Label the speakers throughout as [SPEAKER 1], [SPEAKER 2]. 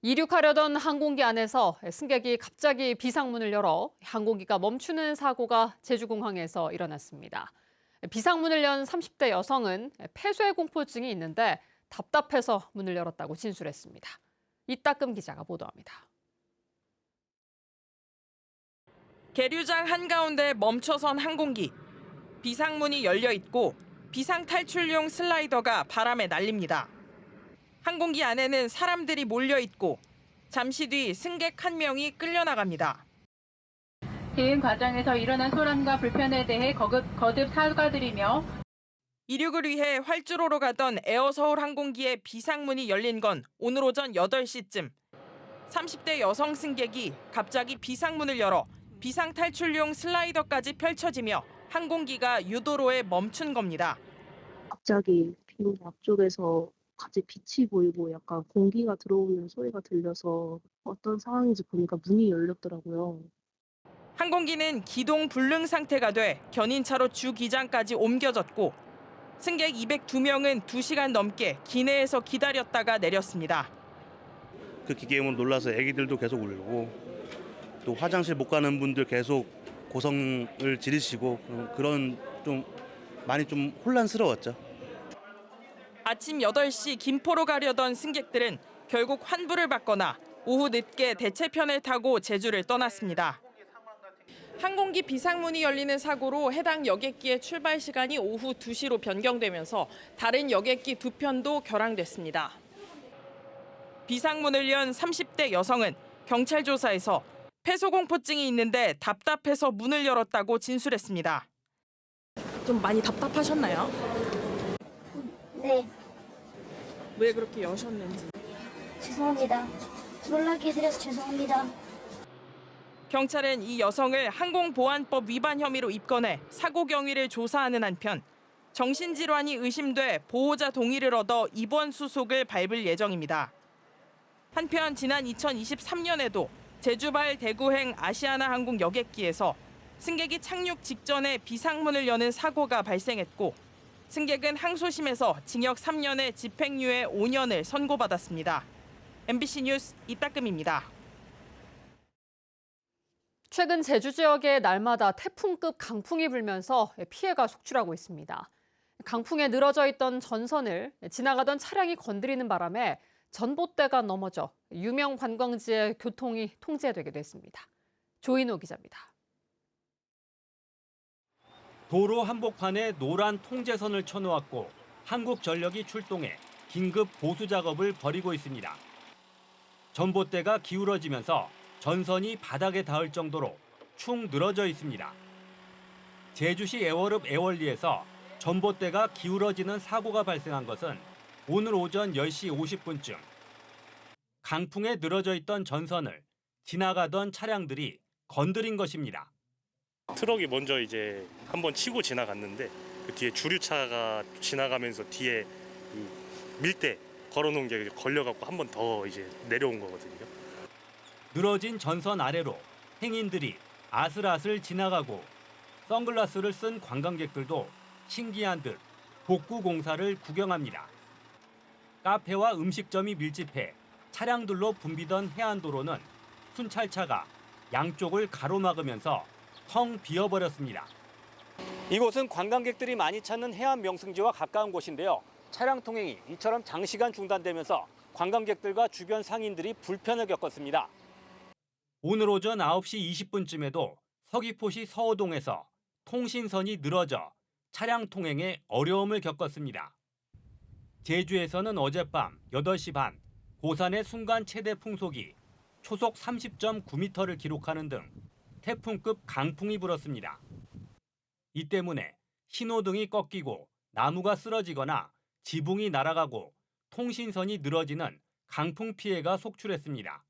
[SPEAKER 1] 이륙하려던 항공기 안에서 승객이 갑자기 비상문을 열어 항공기가 멈추는 사고가 제주공항에서 일어났습니다. 비상문을 연 30대 여성은 폐쇄 공포증이 있는데 답답해서 문을 열었다고 진술했습니다. 이따금 기자가 보도합니다.
[SPEAKER 2] 계류장 한가운데 멈춰선 항공기. 비상문이 열려 있고 비상 탈출용 슬라이더가 바람에 날립니다. 항공기 안에는 사람들이 몰려 있고 잠시 뒤 승객 한 명이 끌려나갑니다.
[SPEAKER 3] 비행 과정에서 일어난 소란과 불편에 대해 거듭 사과드리며
[SPEAKER 2] 이륙을 위해 활주로로 가던 에어서울 항공기의 비상문이 열린 건 오늘 오전 8시쯤. 30대 여성 승객이 갑자기 비상문을 열어 비상 탈출용 슬라이더까지 펼쳐지며 항공기가 유도로에 멈춘 겁니다.
[SPEAKER 4] 갑자기 비행 앞쪽에서 갑자기 빛이 보이고 약간 공기가 들어오는 소리가 들려서 어떤 상황인지 보니까 문이 열렸더라고요.
[SPEAKER 2] 항공기는 기동 불능 상태가 돼 견인차로 주 기장까지 옮겨졌고 승객 202명은 2시간 넘게 기내에서 기다렸다가 내렸습니다.
[SPEAKER 5] 그 기계음으로 놀라서 애기들도 계속 울고 또 화장실 못 가는 분들 계속 고성을 지르시고 그런 좀 많이 좀 혼란스러웠죠.
[SPEAKER 2] 아침 8시 김포로 가려던 승객들은 결국 환불을 받거나 오후 늦게 대체편을 타고 제주를 떠났습니다. 항공기 비상문이 열리는 사고로 해당 여객기의 출발 시간이 오후 2시로 변경되면서 다른 여객기 2편도 결항됐습니다. 비상문을 연 30대 여성은 경찰 조사에서 폐소공포증이 있는데 답답해서 문을 열었다고 진술했습니다. 좀 많이 답답하셨나요?
[SPEAKER 6] 네,
[SPEAKER 2] 왜 그렇게 여셨는지.
[SPEAKER 6] 죄송합니다. 놀라게 해드려서 죄송합니다.
[SPEAKER 2] 경찰은 이 여성을 항공보안법 위반 혐의로 입건해 사고 경위를 조사하는 한편 정신질환이 의심돼 보호자 동의를 얻어 입원 수속을 밟을 예정입니다. 한편 지난 2023년에도 제주발 대구행 아시아나항공 여객기에서 승객이 착륙 직전에 비상문을 여는 사고가 발생했고 승객은 항소심에서 징역 3년에 집행유예 5년을 선고받았습니다. MBC 뉴스 이따금입니다.
[SPEAKER 1] 최근 제주 지역에 날마다 태풍급 강풍이 불면서 피해가 속출하고 있습니다. 강풍에 늘어져 있던 전선을 지나가던 차량이 건드리는 바람에 전봇대가 넘어져 유명 관광지의 교통이 통제되기도 했습니다. 조인호 기자입니다.
[SPEAKER 7] 도로 한복판에 노란 통제선을 쳐놓았고 한국전력이 출동해 긴급 보수 작업을 벌이고 있습니다. 전봇대가 기울어지면서 전선이 바닥에 닿을 정도로 축 늘어져 있습니다. 제주시 애월읍 애월리에서 전봇대가 기울어지는 사고가 발생한 것은 오늘 오전 10시 50분쯤. 강풍에 늘어져 있던 전선을 지나가던 차량들이 건드린 것입니다.
[SPEAKER 8] 트럭이 먼저 이제 한번 치고 지나갔는데 그 뒤에 주류차가 지나가면서 뒤에 밀대 걸어놓은 게 걸려갖고 한 번 더 이제 내려온 거거든요.
[SPEAKER 7] 늘어진 전선 아래로 행인들이 아슬아슬 지나가고 선글라스를 쓴 관광객들도 신기한 듯 복구 공사를 구경합니다. 카페와 음식점이 밀집해 차량들로 붐비던 해안도로는 순찰차가 양쪽을 가로막으면서 텅 비어버렸습니다. 이곳은 관광객들이 많이 찾는 해안 명승지와 가까운 곳인데요. 차량 통행이 이처럼 장시간 중단되면서 관광객들과 주변 상인들이 불편을 겪었습니다. 오늘 오전 9시 20분쯤에도 서귀포시 서호동에서 통신선이 늘어져 차량 통행에 어려움을 겪었습니다. 제주에서는 어젯밤 8시 반 고산의 순간 최대 풍속이 초속 30.9m를 기록하는 등 태풍급 강풍이 불었습니다. 이 때문에 신호등이 꺾이고 나무가 쓰러지거나 지붕이 날아가고 통신선이 늘어지는 강풍 피해가 속출했습니다.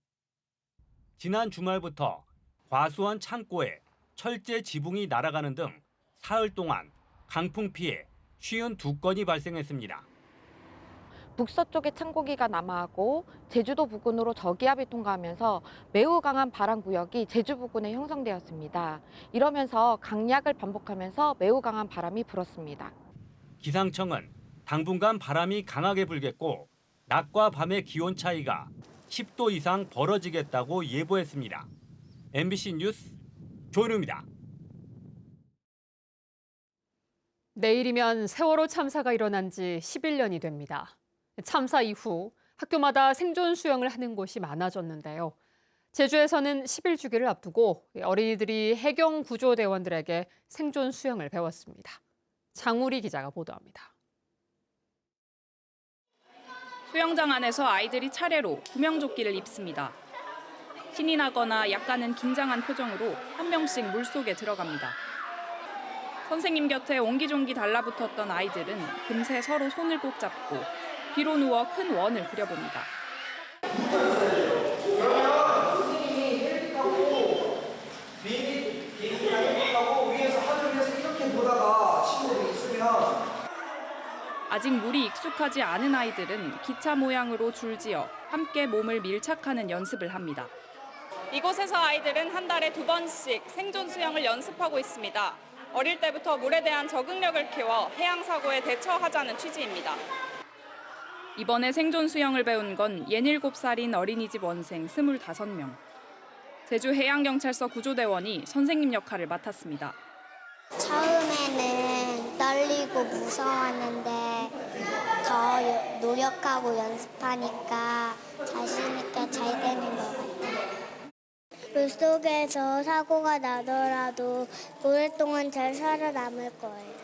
[SPEAKER 7] 지난 주말부터 과수원 창고에 철제 지붕이 날아가는 등 사흘 동안 강풍 피해 52건이 발생했습니다.
[SPEAKER 9] 북서쪽에 찬고기가 남하하고 제주도 부근으로 저기압이 통과하면서 매우 강한 바람 구역이 제주 부근에 형성되었습니다. 이러면서 강약을 반복하면서 매우 강한 바람이 불었습니다.
[SPEAKER 7] 기상청은 당분간 바람이 강하게 불겠고 낮과 밤의 기온 차이가 10도 이상 벌어지겠다고 예보했습니다. MBC 뉴스 조은우입니다.
[SPEAKER 1] 내일이면 세월호 참사가 일어난 지 11년이 됩니다. 참사 이후 학교마다 생존 수영을 하는 곳이 많아졌는데요. 제주에서는 10일 주기를 앞두고 어린이들이 해경 구조대원들에게 생존 수영을 배웠습니다. 장우리 기자가 보도합니다.
[SPEAKER 10] 수영장 안에서 아이들이 차례로 구명조끼를 입습니다. 신이 나거나 약간은 긴장한 표정으로 한 명씩 물속에 들어갑니다. 선생님 곁에 옹기종기 달라붙었던 아이들은 금세 서로 손을 꼭 잡고 뒤로 누워 큰 원을 그려봅니다. 아직 물이 익숙하지 않은 아이들은 기차 모양으로 줄지어 함께 몸을 밀착하는 연습을 합니다. 이곳에서 아이들은 한 달에 2번씩 생존 수영을 연습하고 있습니다. 어릴 때부터 물에 대한 적응력을 키워 해양 사고에 대처하자는 취지입니다. 이번에 생존 수영을 배운 건 67살인 어린이집 원생 25명. 제주 해양경찰서 구조대원이 선생님 역할을 맡았습니다.
[SPEAKER 6] 처음에는 떨리고 무서웠는데 더 노력하고 연습하니까 자신 있게 잘 되는 것 같아요. 물속에서 사고가 나더라도 오랫동안 잘 살아남을 거예요.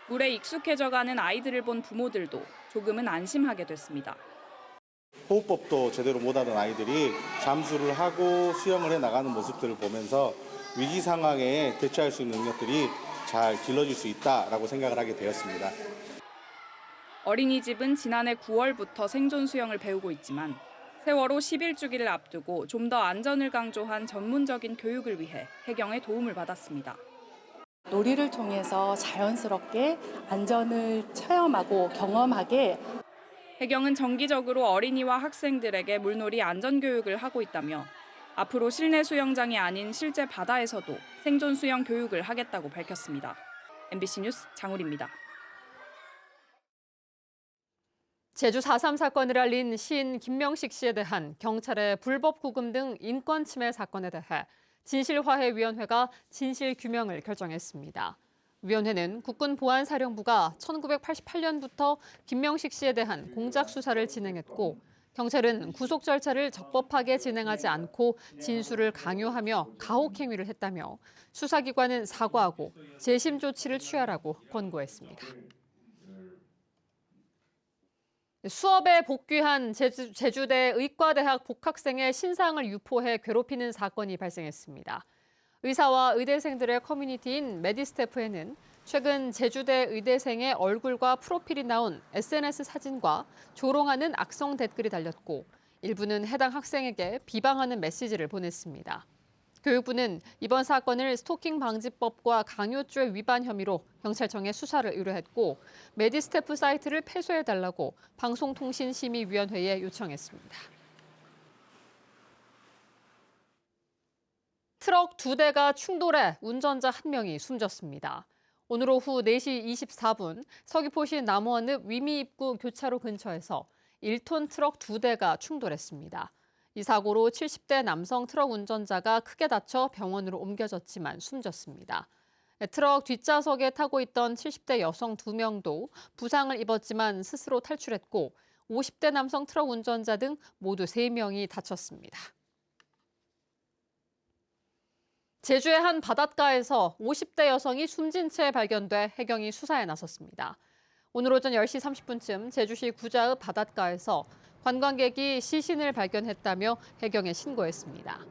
[SPEAKER 10] 물에 익숙해져가는 아이들을 본 부모들도 조금은 안심하게 됐습니다.
[SPEAKER 11] 호흡법도 제대로 못하던 아이들이 잠수를 하고 수영을 해나가는 모습들을 보면서 위기 상황에 대처할 수 있는 능력들이 잘 길러질 수 있다라고 생각을 하게 되었습니다.
[SPEAKER 10] 어린이집은 지난해 9월부터 생존 수영을 배우고 있지만 세월호 10일주기를 앞두고 좀 더 안전을 강조한 전문적인 교육을 위해 해경의 도움을 받았습니다.
[SPEAKER 12] 놀이를 통해서 자연스럽게 안전을 체험하고 경험하게
[SPEAKER 10] 해경은 정기적으로 어린이와 학생들에게 물놀이 안전교육을 하고 있다며 앞으로 실내 수영장이 아닌 실제 바다에서도 생존 수영 교육을 하겠다고 밝혔습니다. MBC 뉴스 장우리입니다.
[SPEAKER 1] 제주 4.3 사건을 알린 시인 김명식 씨에 대한 경찰의 불법 구금 등 인권 침해 사건에 대해 진실화해위원회가 진실규명을 결정했습니다. 위원회는 국군보안사령부가 1988년부터 김명식 씨에 대한 공작 수사를 진행했고 경찰은 구속 절차를 적법하게 진행하지 않고 진술을 강요하며 가혹 행위를 했다며 수사기관은 사과하고 재심 조치를 취하라고 권고했습니다. 수업에 복귀한 제주대 의과대학 복학생의 신상을 유포해 괴롭히는 사건이 발생했습니다. 의사와 의대생들의 커뮤니티인 메디스태프에는 최근 제주대 의대생의 얼굴과 프로필이 나온 SNS 사진과 조롱하는 악성 댓글이 달렸고 일부는 해당 학생에게 비방하는 메시지를 보냈습니다. 교육부는 이번 사건을 스토킹 방지법과 강요죄 위반 혐의로 경찰청에 수사를 의뢰했고 메디스태프 사이트를 폐쇄해달라고 방송통신심의위원회에 요청했습니다. 트럭 2대가 충돌해 운전자 1명이 숨졌습니다. 오늘 오후 4시 24분 서귀포시 남원읍 위미입구 교차로 근처에서 1톤 트럭 2대가 충돌했습니다. 이 사고로 70대 남성 트럭 운전자가 크게 다쳐 병원으로 옮겨졌지만 숨졌습니다. 트럭 뒷좌석에 타고 있던 70대 여성 2명도 부상을 입었지만 스스로 탈출했고 50대 남성 트럭 운전자 등 모두 3명이 다쳤습니다. 제주의 한 바닷가에서 50대 여성이 숨진 채 발견돼 해경이 수사에 나섰습니다. 오늘 오전 10시 30분쯤 제주시 구자읍 바닷가에서 관광객이 시신을 발견했다며 해경에 신고했습니다.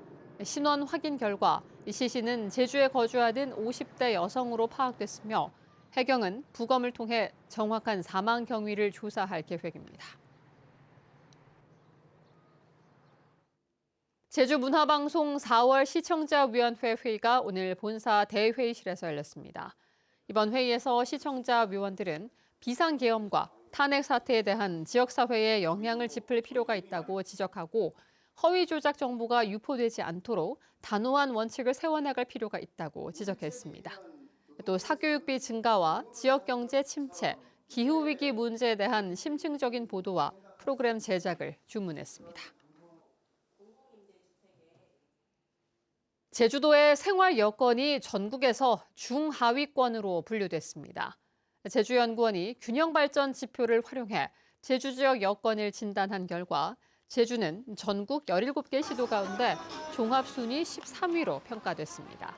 [SPEAKER 1] 신원 확인 결과 이 시신은 제주에 거주하는 50대 여성으로 파악됐으며 해경은 부검을 통해 정확한 사망 경위를 조사할 계획입니다. 제주문화방송 4월 시청자위원회 회의가 오늘 본사 대회의실에서 열렸습니다. 이번 회의에서 시청자위원들은 비상계엄과 탄핵 사태에 대한 지역사회에 영향을 짚을 필요가 있다고 지적하고 허위 조작 정보가 유포되지 않도록 단호한 원칙을 세워나갈 필요가 있다고 지적했습니다. 또 사교육비 증가와 지역경제 침체, 기후위기 문제에 대한 심층적인 보도와 프로그램 제작을 주문했습니다. 제주도의 생활 여건이 전국에서 중하위권으로 분류됐습니다. 제주연구원이 균형 발전 지표를 활용해 제주 지역 여건을 진단한 결과 제주는 전국 17개 시도 가운데 종합 순위 13위로 평가됐습니다.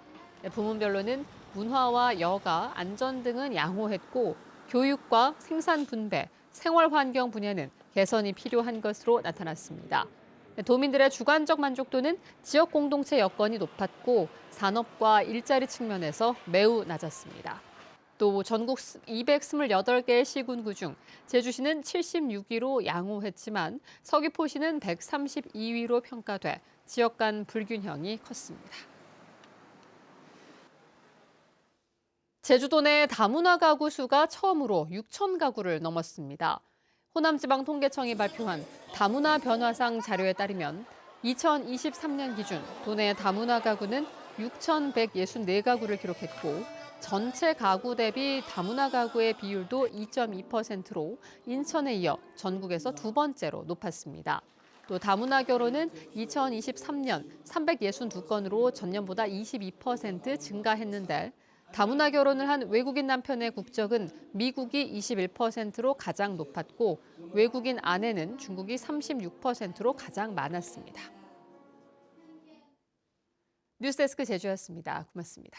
[SPEAKER 1] 부문별로는 문화와 여가, 안전 등은 양호했고 교육과 생산 분배, 생활 환경 분야는 개선이 필요한 것으로 나타났습니다. 도민들의 주관적 만족도는 지역 공동체 여건이 높았고 산업과 일자리 측면에서 매우 낮았습니다. 또 전국 228개의 시군구 중 제주시는 76위로 양호했지만 서귀포시는 132위로 평가돼 지역 간 불균형이 컸습니다. 제주도 내 다문화 가구 수가 처음으로 6천 가구를 넘었습니다. 호남지방통계청이 발표한 다문화 변화상 자료에 따르면 2023년 기준 도내 다문화 가구는 6,164가구를 기록했고 전체 가구 대비 다문화 가구의 비율도 2.2%로 인천에 이어 전국에서 두 번째로 높았습니다. 또 다문화 결혼은 2023년 362건으로 전년보다 22% 증가했는데 다문화 결혼을 한 외국인 남편의 국적은 미국이 21%로 가장 높았고 외국인 아내는 중국이 36%로 가장 많았습니다. 뉴스데스크 제주였습니다. 고맙습니다.